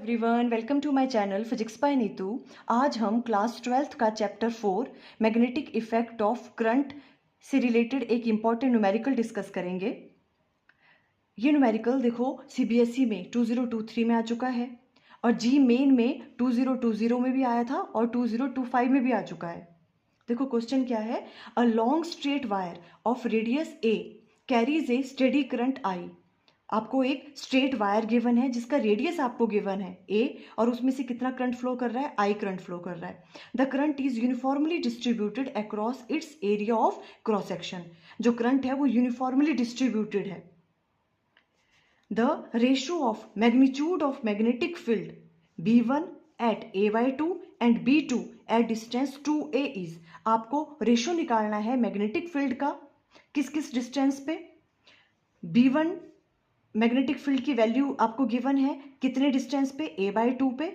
Everyone, welcome to my channel physics by Neetu. आज हम class 12th का chapter 4 magnetic effect of current से related एक इम्पॉर्टेंट न्यूमेरिकल डिस्कस करेंगे। ये न्यूमेरिकल देखो सीबीएसई में 2023 में आ चुका है और जी मेन में 2020 में भी आया था और 2025 में भी आ चुका है। देखो क्वेश्चन क्या है, a long straight wire of radius A carries A steady current I. आपको एक स्ट्रेट वायर गिवन है जिसका रेडियस आपको गिवन है ए और उसमें से कितना करंट फ्लो कर रहा है, आई करंट फ्लो कर रहा है। The current is uniformly distributed across its area of cross section. जो करंट है वो यूनिफॉर्मली डिस्ट्रीब्यूटेड है। The ratio of magnitude of magnetic field B1 at A/2 and B2 at distance 2a is. आपको ratio निकालना है magnetic field का किस किस डिस्टेंस पे। B1 मैग्नेटिक फील्ड की वैल्यू आपको गिवन है कितने डिस्टेंस पे, A/2 पे,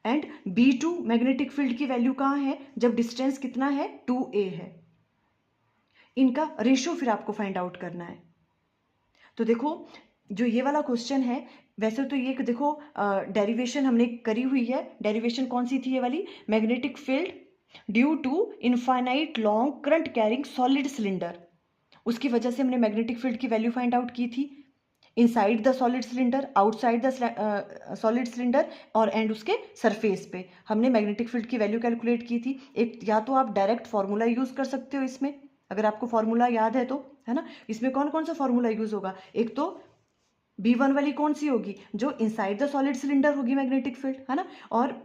एंड B2 मैग्नेटिक फील्ड की वैल्यू कहाँ है जब डिस्टेंस कितना है, 2a है। इनका रेशियो फिर आपको फाइंड आउट करना है। तो देखो जो ये वाला क्वेश्चन है, वैसे तो ये देखो डेरिवेशन हमने करी हुई है। डेरिवेशन कौन सी थी ये वाली, magnetic field due to infinite long current carrying solid cylinder, उसकी वजह से हमने मैग्नेटिक फील्ड की वैल्यू फाइंड आउट की थी। Inside the solid cylinder, outside the solid cylinder और एंड उसके सरफेस पे हमने मैग्नेटिक फील्ड की वैल्यू कैलकुलेट की थी। एक या तो आप डायरेक्ट फार्मूला यूज कर सकते हो इसमें, अगर आपको फार्मूला याद है तो, है ना। इसमें कौन कौन सा फार्मूला यूज होगा, एक तो B1 वाली कौन सी होगी, जो इनसाइड द सॉलिड सिलेंडर होगी मैग्नेटिक फील्ड, है ना, और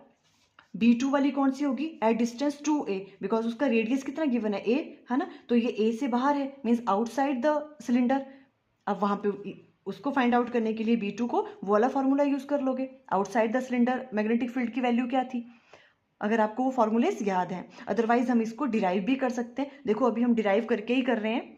B2 वाली कौन सी होगी, एट डिस्टेंस 2a, बिकॉज उसका रेडियस कितना गिवन है, a, है ना, तो ये a से बाहर है, मीन्स आउटसाइड द सिलेंडर। अब वहां पे उसको फाइंड आउट करने के लिए B2 को वो वाला फार्मूला यूज कर लोगे। Outside the cylinder magnetic field की वैल्यू क्या थी, अगर आपको वो फॉर्मूलेस याद हैं। अदरवाइज हम इसको डिराइव भी कर सकते हैं। देखो अभी हम डिराइव करके ही कर रहे हैं।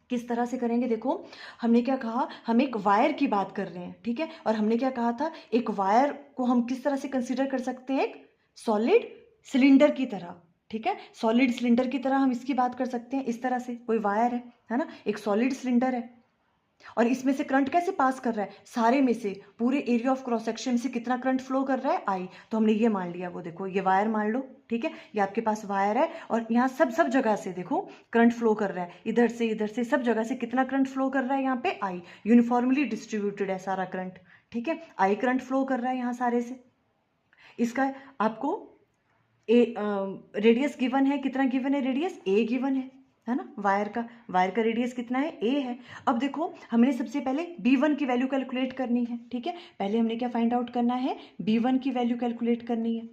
किस तरह से करेंगे, देखो हमने क्या कहा, हम एक वायर की बात कर रहे हैं, ठीक है, और हमने क्या कहा था, एक वायर को हम किस तरह से कंसीडर कर सकते हैं, एक सॉलिड सिलेंडर की तरह, ठीक है, सॉलिड सिलेंडर की तरह हम इसकी बात कर सकते हैं। इस तरह से कोई वायर है ना, एक सॉलिड सिलेंडर है और इसमें से करंट कैसे पास कर रहा है, सारे में से पूरे एरिया ऑफ क्रॉस सेक्शन से कितना करंट फ्लो कर रहा है, आई। तो हमने ये मान लिया, वो देखो ये वायर मान लो, ठीक है, ये आपके पास वायर है और यहाँ सब जगह से देखो करंट फ्लो कर रहा है, इधर से सब जगह से कितना करंट फ्लो कर रहा है, यहाँ पे आई, यूनिफॉर्मली डिस्ट्रीब्यूटेड है सारा करंट, ठीक है, आई करंट फ्लो कर रहा है यहाँ सारे से। इसका आपको रेडियस गिवन है, कितना गिवन है रेडियस, ए गिवन है ना, वायर का रेडियस कितना है, ए है। अब देखो हमने सबसे पहले B1 की वैल्यू कैलकुलेट करनी है, ठीक है, पहले हमने क्या फाइंड आउट करना है, B1 की वैल्यू कैलकुलेट करनी है,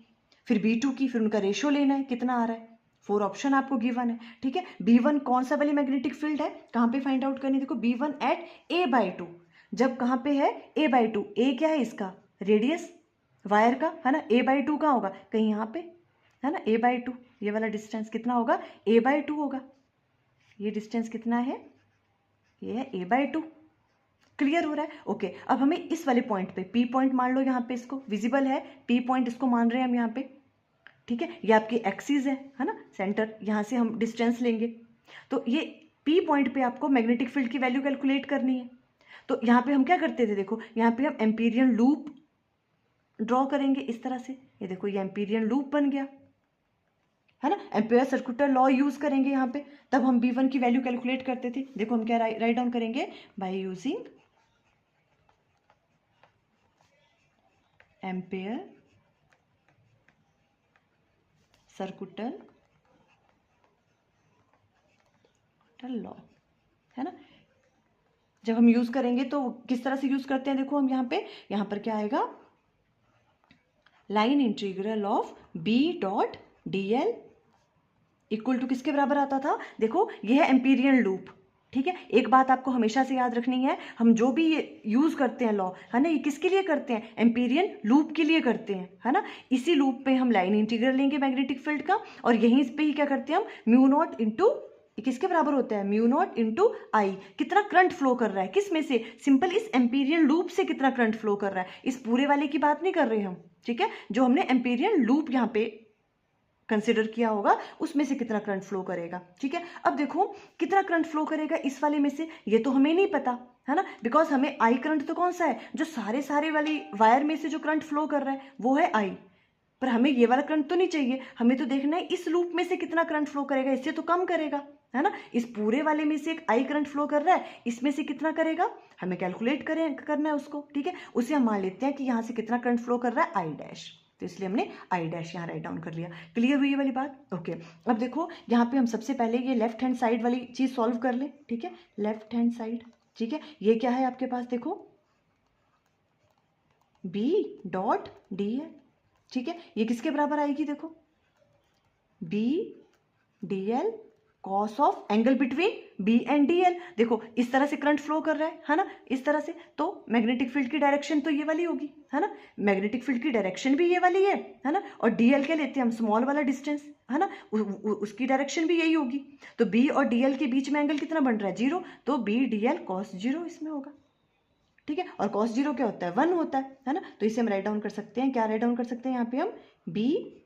फिर B2 की, फिर उनका रेशियो लेना है कितना आ रहा है। 4 ऑप्शन आपको गिवन है, ठीक है। B1 कौन सा वाली मैग्नेटिक फील्ड है, कहाँ पे फाइंड आउट करनी है, देखो B1 एट A/2, जब कहाँ पे है, A/2, ए क्या है इसका रेडियस वायर का, है ना, A/2 कहाँ होगा, कहीं यहाँ पे, है ना, A/2, ये वाला डिस्टेंस कितना होगा, A/2 होगा। ये डिस्टेंस कितना है, ये है A/2। क्लियर हो रहा है, ओके। अब हमें इस वाले पॉइंट पे, P पॉइंट मान लो, यहाँ पे इसको विजिबल है, P पॉइंट इसको मान रहे हैं हम यहाँ पे, ठीक है, ये आपकी एक्सिस है ना, सेंटर, यहाँ से हम डिस्टेंस लेंगे। तो ये P पॉइंट पे आपको मैग्नेटिक फील्ड की वैल्यू कैलकुलेट करनी है। तो यहाँ पे हम क्या करते थे, देखो यहाँ पे हम एम्पीरियन लूप ड्रॉ करेंगे इस तरह से, ये देखो ये एम्पीरियन लूप बन गया, है ना, एम्पेयर सर्कुलर लॉ यूज करेंगे यहाँ पे, तब हम B1 की वैल्यू कैलकुलेट करते थे। देखो हम क्या राइट डाउन करेंगे, by using ampere circular law, है ना। जब हम यूज करेंगे तो किस तरह से यूज करते हैं, देखो हम यहाँ पर क्या आएगा, line integral of B.dl equal to किसके बराबर आता था, देखो ये है एम्पीरियन लूप, ठीक है। एक बात आपको हमेशा से याद रखनी है, हम जो भी ये यूज करते हैं लॉ, है ना, ये किसके लिए करते हैं, एम्पीरियन लूप के लिए करते हैं, है ना। इसी लूप पे हम लाइन इंटीग्रल लेंगे मैग्नेटिक फील्ड का और यहीं पे ही क्या करते हैं हम, म्यू नॉट इंटू, किसके बराबर होता है, म्यू नॉट इंटू आई, कितना करंट फ्लो कर रहा है, किस में से, सिंपल इस एम्पीरियन लूप से कितना करंट फ्लो कर रहा है, इस पूरे वाले की बात नहीं कर रहे हम, ठीक है, जो हमने एम्पीरियन लूप यहाँ पे कंसिडर किया होगा उसमें से कितना करंट फ्लो करेगा, ठीक है। अब देखो कितना करंट फ्लो करेगा इस वाले में से, ये तो हमें नहीं पता, है ना, बिकॉज हमें आई करंट तो कौन सा है, जो सारे वाली वायर में से जो करंट फ्लो कर रहा है वो है आई, पर हमें ये वाला करंट तो नहीं चाहिए, हमें तो देखना है इस लूप में से कितना करंट फ्लो करेगा, इससे तो कम करेगा, है ना। इस पूरे वाले में से एक आई करंट फ्लो कर रहा है, इसमें से कितना करेगा हमें कैलकुलेट करना है उसको, ठीक है। उसे हम मान लेते हैं कि यहाँ से कितना करंट फ्लो कर रहा है, आई डैश, तो इसलिए हमने आई डैश यहाँ राइट डाउन कर लिया। क्लियर हुई ये वाली बात? ओके। अब देखो यहाँ पे हम सबसे पहले ये लेफ्ट हैंड साइड वाली चीज सॉल्व कर लें, ठीक है। लेफ्ट हैंड साइड, ठीक है, ये क्या है आपके पास, देखो बी डॉट डी है, ठीक है। ये किसके बराबर आएगी, देखो B D L cos of angle between B and D L. देखो इस तरह से करंट फ्लो कर रहा है ना, इस तरह से, तो मैग्नेटिक फील्ड की डायरेक्शन तो ये वाली होगी, है ना। मैग्नेटिक फील्ड की डायरेक्शन भी ये वाली है ना, और डी एल क्या लेते हैं हम, स्मॉल वाला डिस्टेंस, है ना, उसकी डायरेक्शन भी यही होगी। तो बी और डी एल के बीच में एंगल कितना बन रहा है, 0, तो बी डी एल कॉस 0 इसमें होगा, ठीक है। और कॉस 0 क्या होता है, 1 होता है ना। तो इसे हम राइट डाउन कर सकते हैं, क्या राइट डाउन कर सकते हैं यहाँ पे हम, बी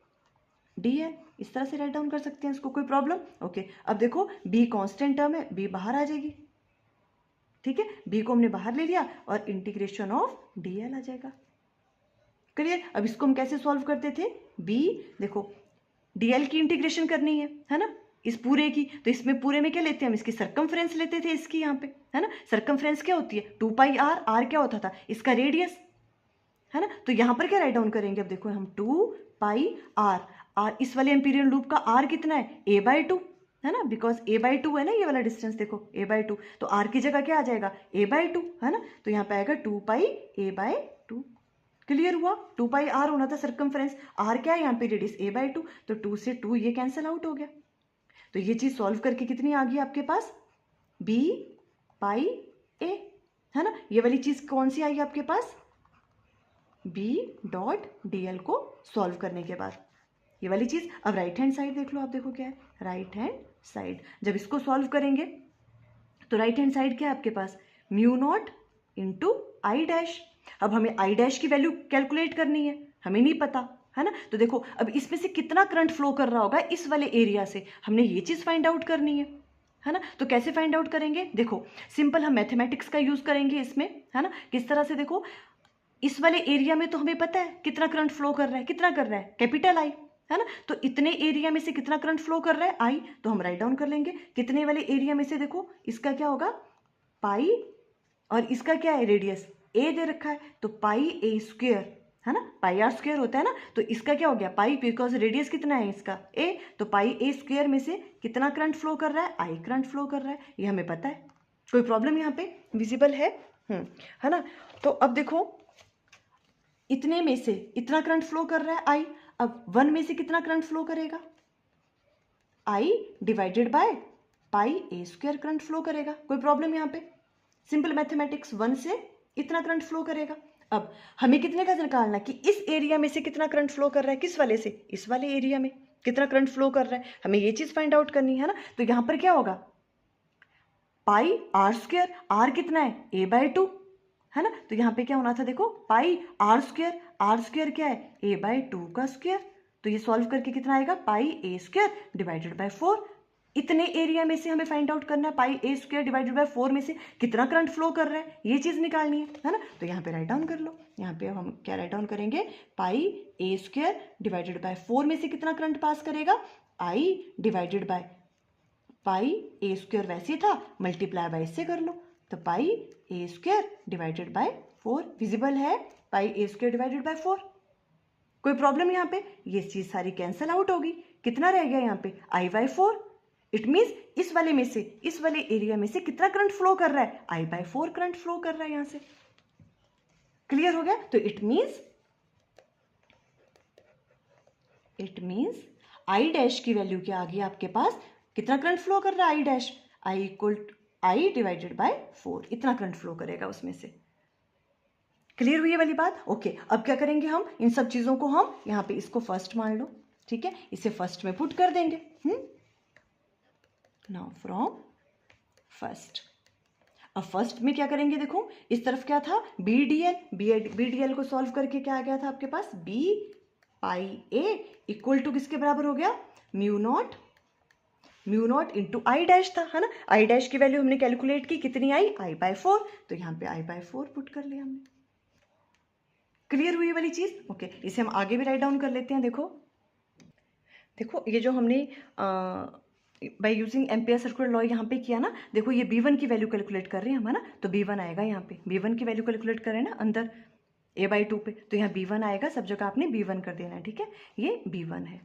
डी है, इस तरह से राइट डाउन कर सकते हैं इसको, कोई प्रॉब्लम? ओके। अब देखो बी कांस्टेंट टर्म है, बी बाहर आ जाएगी, ठीक है, बी को हमने बाहर ले लिया और इंटीग्रेशन ऑफ डी एल आ जाएगा। क्लियर? अब इसको हम कैसे सॉल्व करते थे, बी, देखो डी एल की इंटीग्रेशन करनी है ना, इस पूरे की, तो इसमें पूरे में क्या लेते हैं हम, इसकी सर्कमफ्रेंस लेते थे इसकी यहाँ पे, है ना। सर्कमफ्रेंस क्या होती है, 2 पाई आर, आर क्या होता था, इसका रेडियस, है ना। तो यहाँ पर क्या राइट डाउन करेंगे, अब देखो हम 2 पाई आर, आर इस वाले एम्पीरियल लूप का आर कितना है, a/2, है ना, बिकॉज a/2 है ना ये वाला डिस्टेंस, देखो a/2, तो आर की जगह क्या आ जाएगा, a/2, है ना। तो यहाँ पे आएगा 2 पाई a/2। क्लियर हुआ? 2 पाई आर होना था सर्कमफ्रेंस, आर क्या है यहाँ पे, रेडियस a/2, तो 2 से 2 ये कैंसिल आउट हो गया। तो ये चीज सॉल्व करके कितनी आ गई आपके पास, b पाई a, है ना। ये वाली चीज कौन सी आई आपके पास, b डॉट डी एल को सॉल्व करने के बाद ये वाली चीज। अब राइट हैंड साइड देख लो, आप देखो क्या है, राइट हैंड साइड जब इसको सॉल्व करेंगे तो राइट हैंड साइड क्या है आपके पास, mu not into I dash. अब हमें आई डैश की वैल्यू कैलकुलेट करनी है, हमें नहीं पता, है ना। तो देखो अब इसमें से कितना करंट फ्लो कर रहा होगा इस वाले एरिया से, हमने ये चीज फाइंड आउट करनी है ना। तो कैसे फाइंड आउट करेंगे, देखो सिंपल हम मैथमेटिक्स का यूज करेंगे इसमें, है ना। किस तरह से, देखो इस वाले एरिया में तो हमें पता है कितना करंट फ्लो कर रहा है, कितना कर रहा है, कैपिटल आई, है ना। तो इतने एरिया में से कितना करंट फ्लो कर रहा है, आई, तो हम राइट डाउन कर लेंगे कितने वाले एरिया में से, देखो इसका क्या होगा, पाई, और इसका क्या है, रेडियस ए दे रखा है, तो पाई ए स्क्वेयर, है ना, पाई आर स्क्वेयर होता है ना। तो इसका क्या हो गया, पाई, बिकॉज रेडियस कितना है इसका ए, तो पाई ए स्क्वेयर में से कितना करंट फ्लो कर रहा है, आई करंट फ्लो कर रहा है, ये हमें पता है। कोई प्रॉब्लम यहाँ पे विजिबल है ना। तो अब देखो इतने में से इतना करंट फ्लो कर रहा है आई, अब 1 में से कितना करंट फ्लो करेगा, I divided by pi a square current flow करेगा। कोई प्रॉब्लम यहाँ पे, सिंपल मैथमेटिक्स, 1 से इतना करंट फ्लो करेगा। अब हमें कितने का निकालना कि इस एरिया में से कितना करंट फ्लो कर रहा है, किस वाले से, इस वाले एरिया में कितना करंट फ्लो कर रहा है, हमें ये चीज फाइंड आउट करनी है ना। तो यहां पर क्या होगा, पाई आर स्क्वायर, आर कितना है, a/2, है ना। तो यहाँ पे क्या होना था, देखो पाई आर स्क्वायर क्या है, a/2 का स्क्वायर, तो ये सॉल्व करके कितना आएगा, पाई ए स्क्वायर डिवाइडेड बाय 4। इतने एरिया में से हमें फाइंड आउट करना है pi a square divided by 4 में से कितना करंट फ्लो कर रहा है, ये चीज निकालनी है ना। तो यहाँ पे राइट डाउन कर लो, यहाँ पे हम क्या राइट डाउन करेंगे, pi a square divided by 4 में से कितना करंट पास करेगा, I divided by pi a square वैसे था, मल्टीप्लाई बाय इससे कर लो, तो pi a square divided by 4 visible है, pi a square divided by 4। कोई प्रॉब्लम यहाँ पे, ये चीज सारी कैंसिल आउट होगी, कितना रह गया यहाँ पे, I/4। इट मीन्स इस वाले में से, इस वाले एरिया में से कितना करंट फ्लो कर रहा है, I/4 करंट फ्लो कर रहा है यहाँ से। क्लियर हो गया? तो इट मीन्स आई डैश की वैल्यू क्या आ गई आपके पास, कितना करंट फ्लो कर रहा है I dash, I divided by 4, इतना करंट फ्लो करेगा उसमें से। क्लियर हुई ये वाली बात? ओके। अब क्या करेंगे हम, इन सब चीजों को हम यहाँ पे इसको फर्स्ट मान लो, ठीक है, इसे फर्स्ट में पुट कर देंगे। नाउ फ्रॉम फर्स्ट, अब फर्स्ट में क्या करेंगे, देखो इस तरफ क्या था, BDL को सॉल्व करके क्या आ गया था आपके पास, B pi A equal to किसके बराबर हो गया, mu naught mu not into I dash था, है ना। आई डैश की वैल्यू हमने कैलकुलेट की, कितनी आई, आई बाय 4, तो यहाँ पे आई बाय 4 पुट कर लिया हमने। क्लियर हुई वाली चीज? ओके, इसे हम आगे भी राइट डाउन कर लेते हैं। देखो देखो ये जो हमने by using ampere circular law यहाँ पे किया ना, देखो ये B1 की वैल्यू कैलकुलेट कर रहे हैं हम, है ना। तो B1 आएगा यहाँ पे, B1 की वैल्यू कैलकुलेट कर रहे हैं ना अंदर A/2 पे, तो यहाँ B1 आएगा, सब जगह आपने B1 कर देना है, ठीक है। ये B1 है,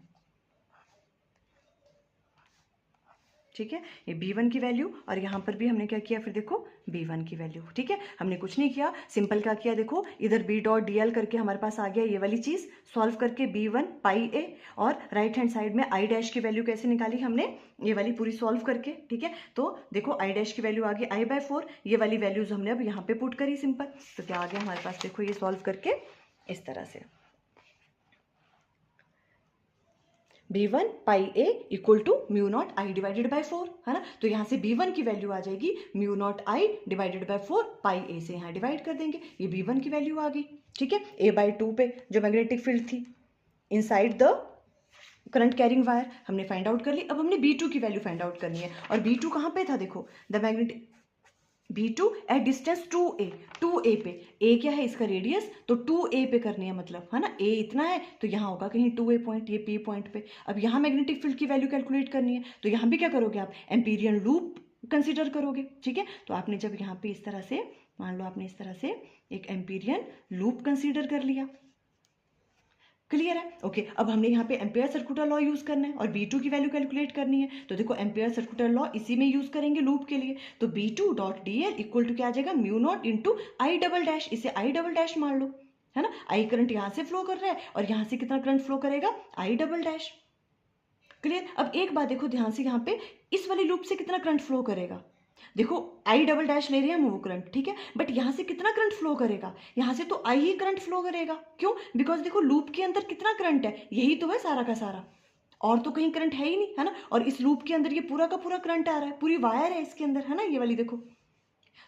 ठीक है, ये B1 की वैल्यू, और यहाँ पर भी हमने क्या किया, फिर देखो B1 की वैल्यू, ठीक है। हमने कुछ नहीं किया, सिंपल क्या किया, देखो इधर B डॉट DL करके हमारे पास आ गया ये वाली चीज़, सॉल्व करके B1 पाई A, और राइट हैंड साइड में आई डैश की वैल्यू कैसे निकाली हमने, ये वाली पूरी सॉल्व करके, ठीक है। तो देखो आई डैश की वैल्यू आ गई आई बाय 4, ये वाली वैल्यूज हमने अब यहाँ पे पुट करी सिंपल, तो क्या आ गया हमारे पास, देखो ये सॉल्व करके इस तरह से B1 pi A equal to mu not I divided by 4, है ना। तो यहाँ से B1 की वैल्यू आ जाएगी mu naught I divided by 4 pi A से यहाँ डिवाइड कर देंगे, ये B1 की वैल्यू आ गई, ठीक है। A/2 पे जो मैग्नेटिक फील्ड थी inside the current carrying wire हमने फाइंड आउट कर ली। अब हमने B2 की वैल्यू फाइंड आउट करनी है, और B2 कहाँ पे था, देखो the magnetic B2 at distance 2a, 2a पे, a क्या है इसका रेडियस, तो 2a पे करनी है, मतलब है ना, a इतना है तो यहाँ होगा कहीं 2a पॉइंट, ये p पॉइंट पे। अब यहाँ मैग्नेटिक फील्ड की वैल्यू कैलकुलेट करनी है, तो यहाँ भी क्या करोगे आप, एम्पीरियन लूप कंसिडर करोगे, ठीक है। तो आपने जब यहाँ पे इस तरह से, मान लो आपने इस तरह से एक एम्पीरियन लूप कंसिडर कर लिया, क्लियर है, ओके। अब हमने यहाँ पे एम्पेयर सर्कुलर लॉ यूज करना है और B2 की वैल्यू कैलकुलेट करनी है, तो देखो एम्पेयर सर्कुलर लॉ इसी में यूज करेंगे लूप के लिए, तो B2 dot DL equal to क्या आ जाएगा, mu naught into I double dash, इसे आई डबल डैश मान लो, है ना। आई करंट यहाँ से फ्लो कर रहा है और यहाँ से कितना करंट फ्लो करेगा, आई डबल डैश, क्लियर। अब एक बात देखो ध्यान से, यहाँ पे इस वाली लूप से कितना करंट फ्लो करेगा, देखो आई डबल डैश ले रहे हैं हम वो करंट, ठीक है, बट यहाँ से कितना करंट फ्लो करेगा, यहाँ से तो आई ही करंट फ्लो करेगा, क्यों, बिकॉज देखो लूप के अंदर कितना करंट है, यही तो है सारा का सारा, और तो कहीं करंट है ही नहीं, है ना। और इस लूप के अंदर ये पूरा का पूरा करंट आ रहा है, पूरी वायर है इसके अंदर, है ना, ये वाली देखो,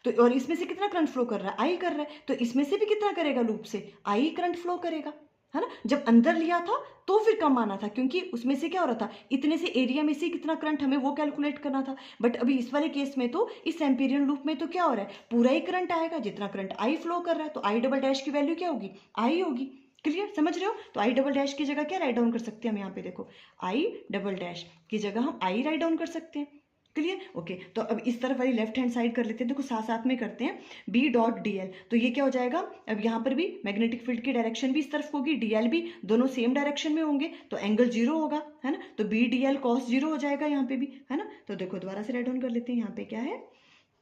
तो और इसमें से कितना करंट फ्लो कर रहा है, आई कर रहा है, तो इसमें से भी कितना करेगा लूप से, आई करंट फ्लो करेगा, है ना। जब अंदर लिया था तो फिर कम आना था, क्योंकि उसमें से क्या हो रहा था, इतने से एरिया में से कितना करंट हमें वो कैलकुलेट करना था, बट अभी इस वाले केस में तो इस एम्पीरियन लूप में तो क्या हो रहा है, पूरा ही करंट आएगा, जितना करंट आई फ्लो कर रहा है, तो आई डबल डैश की वैल्यू क्या होगी, आई होगी, क्लियर, समझ रहे हो। तो आई डबल डैश की जगह क्या राइट डाउन कर सकते हैं हम, यहाँ पे देखो आई डबल डैश की जगह हम आई राइट डाउन कर सकते हैं, क्लियर, ओके। तो अब इस तरफ वाली लेफ्ट हैंड साइड कर लेते हैं, देखो साथ साथ में करते हैं, B डॉट DL, तो ये क्या हो जाएगा, अब यहाँ पर भी मैग्नेटिक फील्ड की डायरेक्शन भी इस तरफ होगी, DL भी, दोनों सेम डायरेक्शन में होंगे, तो एंगल जीरो होगा, है ना, तो BDL cos जीरो हो जाएगा यहाँ पे भी, है ना। तो देखो दोबारा से राइट डाउन कर लेते हैं, यहाँ पे क्या है,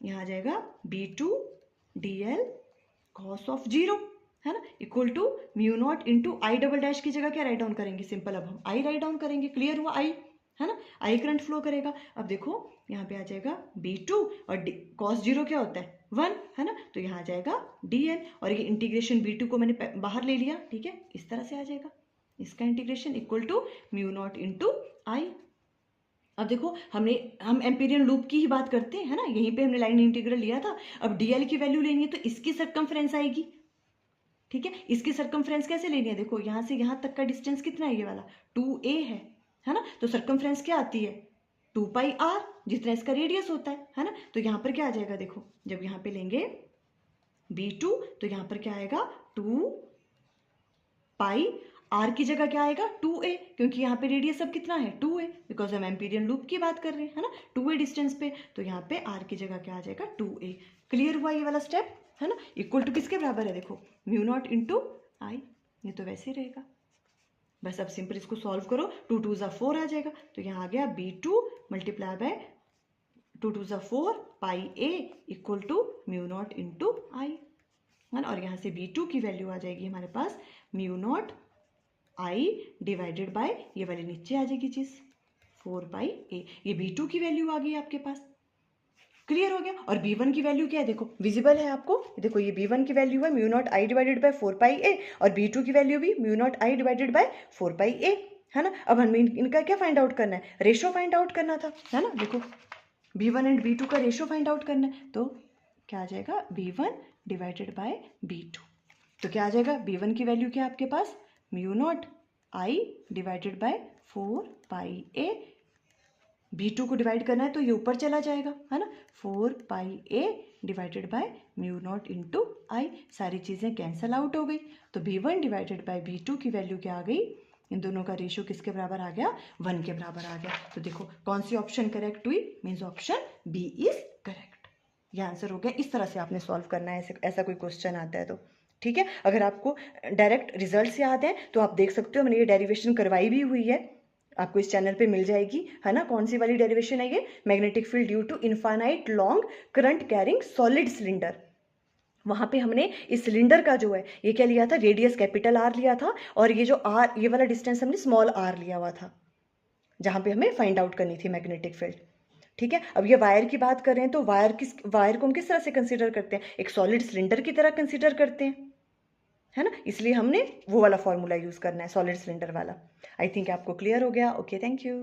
यहाँ आ जाएगा B2 DL cos of zero, है ना, equal to mu not into I double dash की जगह क्या राइट डाउन करेंगे, सिंपल, अब हम आई राइट डाउन करेंगे, क्लियर हुआ, आई, है ना, आई करंट फ्लो करेगा। अब देखो यहाँ पे आ जाएगा B2 और cos जीरो क्या होता है 1, है ना, तो यहाँ आ जाएगा DL, और ये इंटीग्रेशन B2 को मैंने बाहर ले लिया, ठीक है, इस तरह से आ जाएगा, इसका integration equal to mu not into I. अब देखो हम एम्पीरियन लूप की ही बात करते हैं, है ना, यहीं पे हमने लाइन इंटीग्रल लिया था। अब DL की वैल्यू लेनी है तो इसकी सर्कमफ्रेंस आएगी, ठीक है, इसकी सर्कमफ्रेंस कैसे लेनी है, देखो यहाँ से यहाँ तक का डिस्टेंस कितना है, ये वाला 2a है ना, तो सर्कमफ्रेंस क्या आती है 2 पाई r, जितना इसका रेडियस होता है ना। तो यहाँ पर क्या आ जाएगा, देखो जब यहाँ पे लेंगे B2 तो यहाँ पर क्या आएगा 2 पाई r की जगह क्या आएगा 2a, क्योंकि यहाँ पे रेडियस अब कितना है 2a, बिकॉज हम एम्पीरियन लूप की बात कर रहे हैं, है ना, 2a डिस्टेंस पे, तो यहाँ पे r की जगह क्या आ जाएगा 2a, क्लियर हुआ ये वाला स्टेप, है ना। इक्वल टू किसके बराबर है, देखो म्यू नॉट इंटू आई, ये तो वैसे ही रहेगा, बस अब सिंपल इसको सॉल्व करो, 2 2 ज़ा 4 आ जाएगा, तो यहाँ आ गया B2 मल्टीप्लाई बाय 2 2 ज़ा 4 pi A equal to mu not into I, है ना, और यहाँ से B2 की वैल्यू आ जाएगी हमारे पास mu not I divided by ये वाली नीचे आ जाएगी चीज़ 4 पाई A, ये B2 की वैल्यू आ गई आपके पास, क्लियर हो गया। और B1 की वैल्यू क्या है, देखो विजिबल है आपको, देखो ये B1 की वैल्यू है mu naught I divided by 4 pi A, और B2 की वैल्यू भी mu naught I divided by 4 pi A, है ना। अब हमें इनका क्या फाइंड आउट करना है, रेशो फाइंड आउट करना था, है ना, देखो B1 एंड B2 का रेशो फाइंड आउट करना है, तो क्या आ जाएगा B1 डिवाइडेड बाय B2, तो क्या आ जाएगा B1 की वैल्यू क्या है आपके पास mu not I divided by 4 pi A, V2 को डिवाइड करना है तो ये ऊपर चला जाएगा, है ना, 4πa divided by mu not into I, सारी चीज़ें कैंसल आउट हो गई। तो V1 डिवाइडेड बाय V2 की वैल्यू क्या आ गई, इन दोनों का रेशियो किसके बराबर आ गया, 1 के बराबर आ गया। तो देखो कौन सी ऑप्शन करेक्ट हुई, means option B is correct. ये आंसर हो गया। इस तरह से आपने सॉल्व करना है, ऐसा कोई क्वेश्चन आता है तो, ठीक है। अगर आपको डायरेक्ट रिजल्ट्स याद है तो आप देख सकते हो, मैंने ये डेरिवेशन करवाई भी हुई है, आपको इस चैनल पे मिल जाएगी, है ना। कौन सी वाली डेरिवेशन है ये, magnetic field due to infinite long current carrying solid cylinder. वहां पे हमने इस सिलेंडर का जो है ये क्या लिया था, रेडियस कैपिटल आर लिया था, और ये जो आर, ये वाला डिस्टेंस हमने स्मॉल आर लिया हुआ था, जहां पे हमें फाइंड आउट करनी थी मैग्नेटिक फील्ड, ठीक है। अब ये वायर की बात कर रहे हैं तो वायर को हम किस तरह से कंसीडर करते हैं, एक सॉलिड सिलेंडर की तरह कंसीडर करते हैं, है ना। इसलिए हमने वो वाला फॉर्मूला यूज करना है, सॉलिड सिलेंडर वाला। आई थिंक आपको क्लियर हो गया। Okay, thank you.